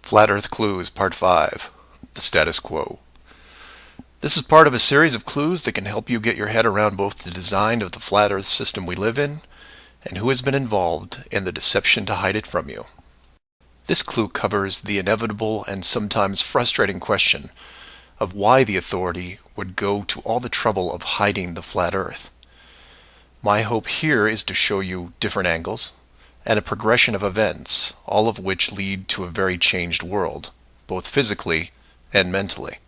Flat Earth Clues, Part 5, The Status Quo. This is part of a series of clues that can help you get your head around both the design of the flat Earth system we live in and who has been involved in the deception to hide it from you. This clue covers the inevitable and sometimes frustrating question of why the authority would go to all the trouble of hiding the flat Earth. My hope here is to show you different angles and a progression of events, all of which lead to a very changed world, both physically and mentally.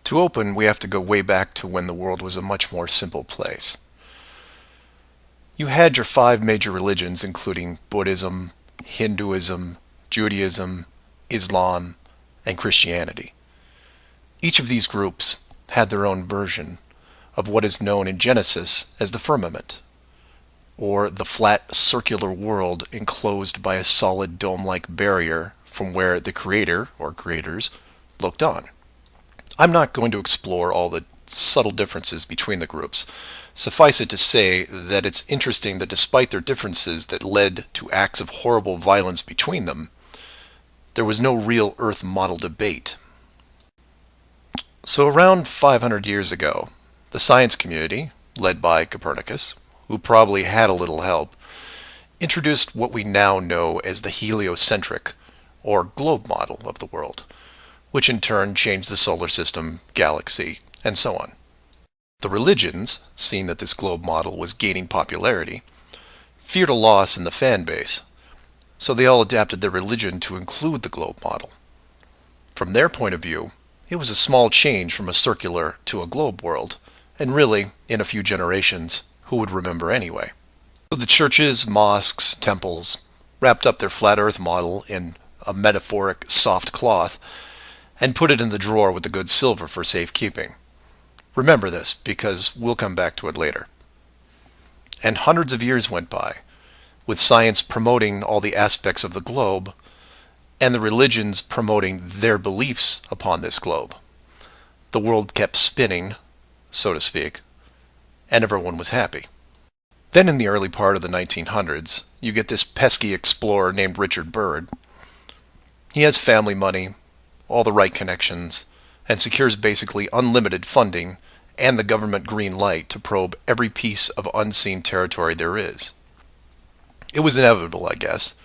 To open, we have to go way back to when the world was a much more simple place. You had your 5 major religions, including Buddhism, Hinduism, Judaism, Islam, and Christianity. Each of these groups had their own version of what is known in Genesis as the firmament, or the flat circular world enclosed by a solid dome-like barrier from where the creator, or creators, looked on. I'm not going to explore all the subtle differences between the groups. Suffice it to say that it's interesting that despite their differences that led to acts of horrible violence between them, there was no real Earth model debate. So around 500 years ago, the science community, led by Copernicus, who probably had a little help, introduced what we now know as the heliocentric, or globe model of the world, which in turn changed the solar system, galaxy, and so on. The religions, seeing that this globe model was gaining popularity, feared a loss in the fan base, so they all adapted their religion to include the globe model. From their point of view, it was a small change from a circular to a globe world, and really, in a few generations, who would remember anyway? So the churches, mosques, temples wrapped up their flat Earth model in a metaphoric soft cloth and put it in the drawer with the good silver for safekeeping. Remember this, because we'll come back to it later. And hundreds of years went by, with science promoting all the aspects of the globe, and the religions promoting their beliefs upon this globe. The world kept spinning, so to speak, and everyone was happy. Then in the early part of the 1900s, you get this pesky explorer named Richard Byrd. He has family money, all the right connections, and secures basically unlimited funding and the government green light to probe every piece of unseen territory there is. It was inevitable, I guess.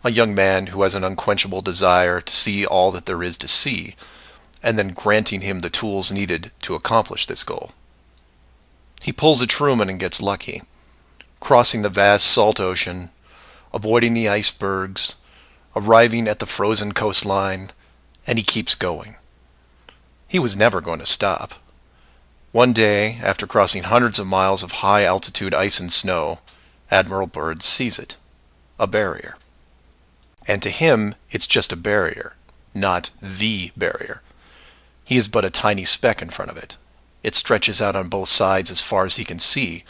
A young man who has an unquenchable desire to see all that there is to see, and then granting him the tools needed to accomplish this goal. He pulls a Truman and gets lucky, crossing the vast salt ocean, avoiding the icebergs, arriving at the frozen coastline, and he keeps going. He was never going to stop. One day, after crossing hundreds of miles of high-altitude ice and snow, Admiral Byrd sees it, a barrier. And to him, it's just a barrier, not the barrier. He is but a tiny speck in front of it. It stretches out on both sides as far as he can see,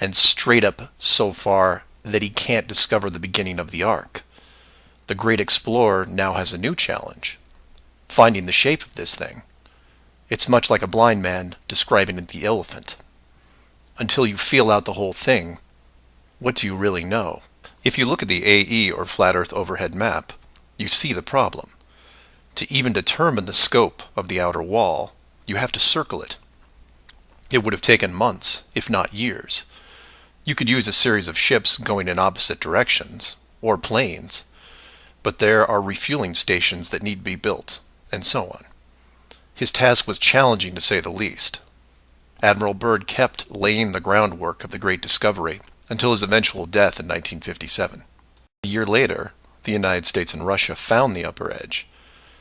and straight up so far that he can't discover the beginning of the arc. The great explorer now has a new challenge, finding the shape of this thing. It's much like a blind man describing the elephant. Until you feel out the whole thing, what do you really know? If you look at the AE, or Flat Earth Overhead Map, you see the problem. To even determine the scope of the outer wall, you have to circle it. It would have taken months, if not years. You could use a series of ships going in opposite directions, or planes, but there are refueling stations that need to be built, and so on. His task was challenging to say the least. Admiral Byrd kept laying the groundwork of the great discovery until his eventual death in 1957. A year later, the United States and Russia found the upper edge.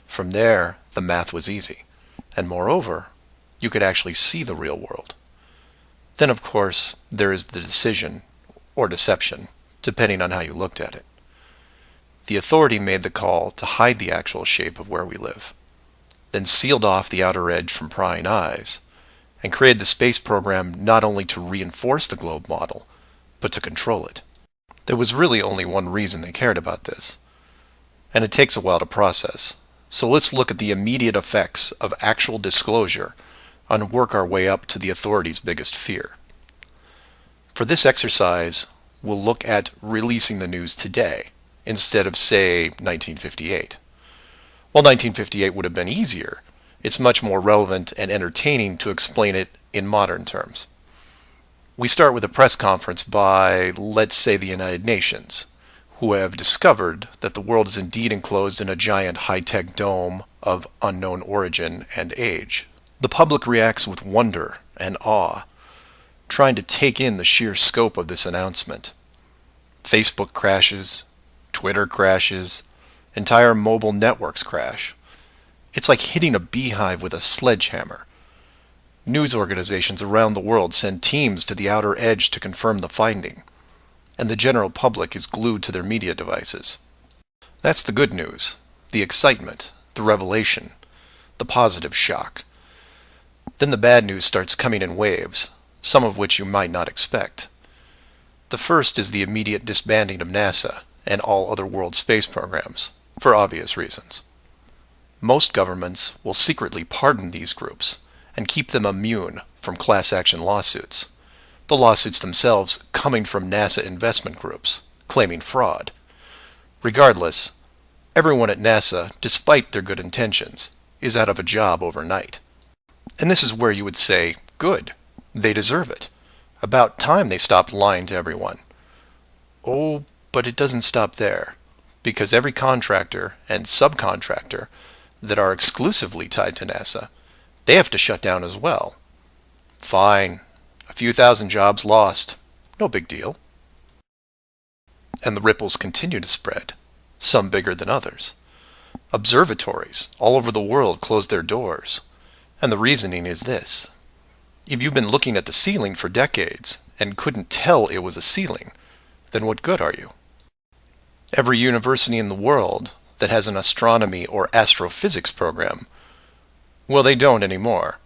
From there, the math was easy, and moreover, you could actually see the real world. Then, of course, there is the decision, or deception, depending on how you looked at it. The authority made the call to hide the actual shape of where we live, then sealed off the outer edge from prying eyes, and created the space program not only to reinforce the globe model, but to control it. There was really only one reason they cared about this, and it takes a while to process. So let's look at the immediate effects of actual disclosure and work our way up to the authority's biggest fear. For this exercise, we'll look at releasing the news today, instead of, say, 1958. While 1958 would have been easier, it's much more relevant and entertaining to explain it in modern terms. We start with a press conference by, let's say, the United Nations, who have discovered that the world is indeed enclosed in a giant high-tech dome of unknown origin and age. The public reacts with wonder and awe, trying to take in the sheer scope of this announcement. Facebook crashes, Twitter crashes, entire mobile networks crash. It's like hitting a beehive with a sledgehammer. News organizations around the world send teams to the outer edge to confirm the finding, and the general public is glued to their media devices. That's the good news, the excitement, the revelation, the positive shock. Then the bad news starts coming in waves, some of which you might not expect. The first is the immediate disbanding of NASA and all other world space programs, for obvious reasons. Most governments will secretly pardon these groups and keep them immune from class action lawsuits, the lawsuits themselves coming from NASA investment groups, claiming fraud. Regardless, everyone at NASA, despite their good intentions, is out of a job overnight. And this is where you would say, good, they deserve it. About time they stopped lying to everyone. Oh, but it doesn't stop there, because every contractor and subcontractor that are exclusively tied to NASA, they have to shut down as well. Fine, a few thousand jobs lost, no big deal. And the ripples continue to spread, some bigger than others. Observatories all over the world close their doors, and the reasoning is this. If you've been looking at the ceiling for decades and couldn't tell it was a ceiling, then what good are you? Every university in the world that has an astronomy or astrophysics program, well, they don't anymore.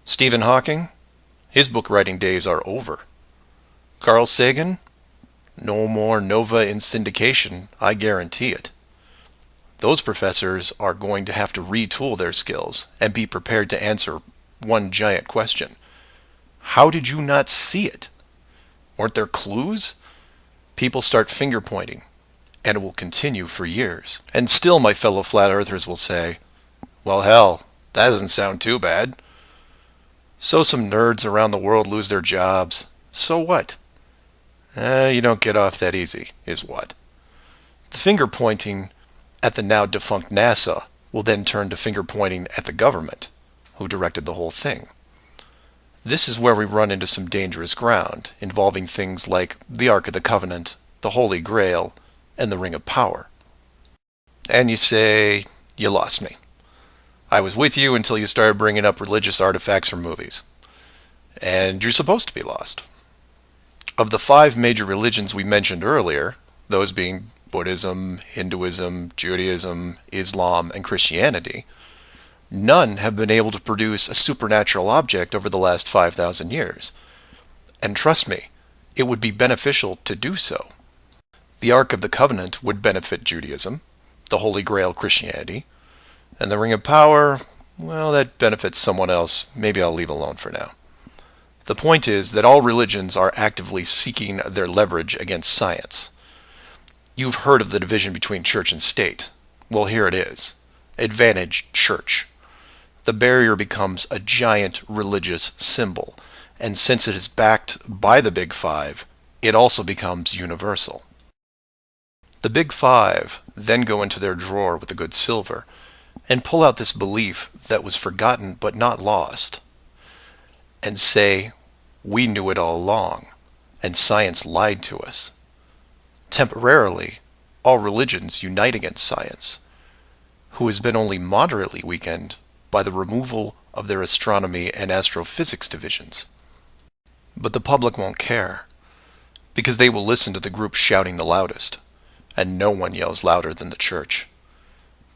Stephen Hawking, his book writing days are over. Carl Sagan, no more nova in syndication, I guarantee it. Those professors are going to have to retool their skills and be prepared to answer one giant question. How did you not see it? Weren't there clues? People start finger pointing, and it will continue for years. And still my fellow flat earthers will say, well, hell, that doesn't sound too bad. So some nerds around the world lose their jobs. So what? You don't get off that easy, is what. The finger pointing at the now defunct NASA will then turn to finger pointing at the government, who directed the whole thing. This is where we run into some dangerous ground, involving things like the Ark of the Covenant, the Holy Grail, and the Ring of Power. And you say, you lost me. I was with you until you started bringing up religious artifacts or movies. And you're supposed to be lost. Of the 5 major religions we mentioned earlier, those being Buddhism, Hinduism, Judaism, Islam, and Christianity, none have been able to produce a supernatural object over the last 5,000 years. And trust me, it would be beneficial to do so. The Ark of the Covenant would benefit Judaism, the Holy Grail Christianity, and the Ring of Power, well, that benefits someone else. Maybe I'll leave alone for now. The point is that all religions are actively seeking their leverage against science. You've heard of the division between church and state. Well, here it is. Advantage church. The barrier becomes a giant religious symbol, and since it is backed by the Big Five, it also becomes universal. The Big Five then go into their drawer with the good silver and pull out this belief that was forgotten but not lost, and say, we knew it all along, and science lied to us. Temporarily, all religions unite against science, who has been only moderately weakened by the removal of their astronomy and astrophysics divisions. But the public won't care, because they will listen to the group shouting the loudest, and no one yells louder than the church.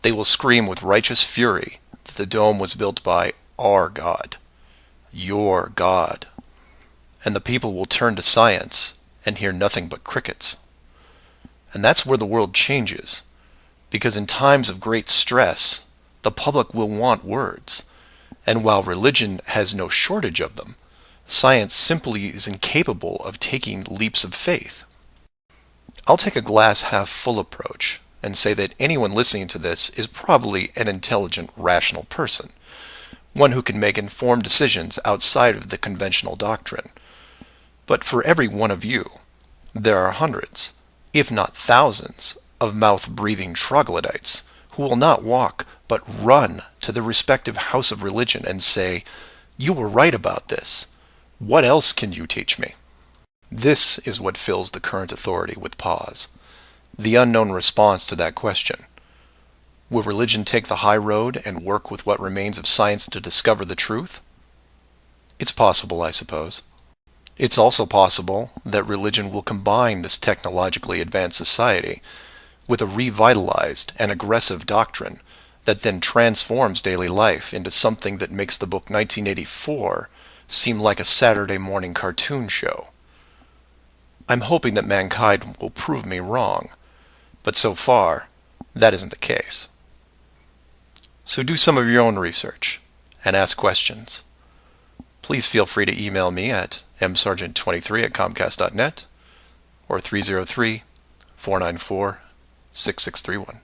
They will scream with righteous fury that the dome was built by our God, your God, and the people will turn to science and hear nothing but crickets. And that's where the world changes, because in times of great stress, the public will want words, and while religion has no shortage of them, science simply is incapable of taking leaps of faith. I'll take a glass half full approach and say that anyone listening to this is probably an intelligent, rational person, one who can make informed decisions outside of the conventional doctrine. But for every one of you, there are hundreds, if not thousands, of mouth-breathing troglodytes who will not walk but run to the respective house of religion and say, "You were right about this. What else can you teach me?" This is what fills the current authority with pause. The unknown response to that question. Will religion take the high road and work with what remains of science to discover the truth? It's possible, I suppose. It's also possible that religion will combine this technologically advanced society with a revitalized and aggressive doctrine that then transforms daily life into something that makes the book 1984 seem like a Saturday morning cartoon show. I'm hoping that mankind will prove me wrong, but so far, that isn't the case. So do some of your own research and ask questions. Please feel free to email me at msargent23@comcast.net or 303-494-6631.